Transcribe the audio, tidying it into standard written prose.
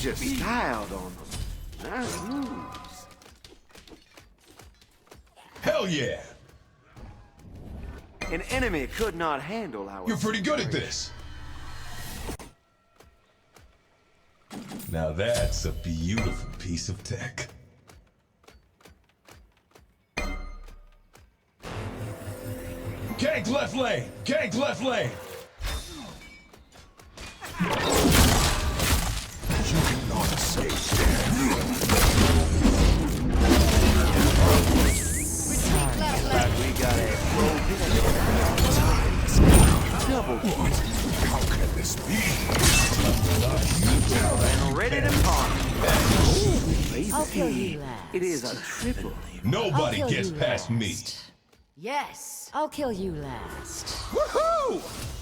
just styled on them. Nice moves. Hell yeah! An enemy could not handle our... You're pretty good at this. Now that's a beautiful piece of tech. Gank left lane! Gank left lane! You cannot escape death. But we got a double What? How can this be? and ready to pop. I'll kill you last. It is a triple. Nobody I'll kill gets you past me. last. Yes, I'll kill you last. Woohoo!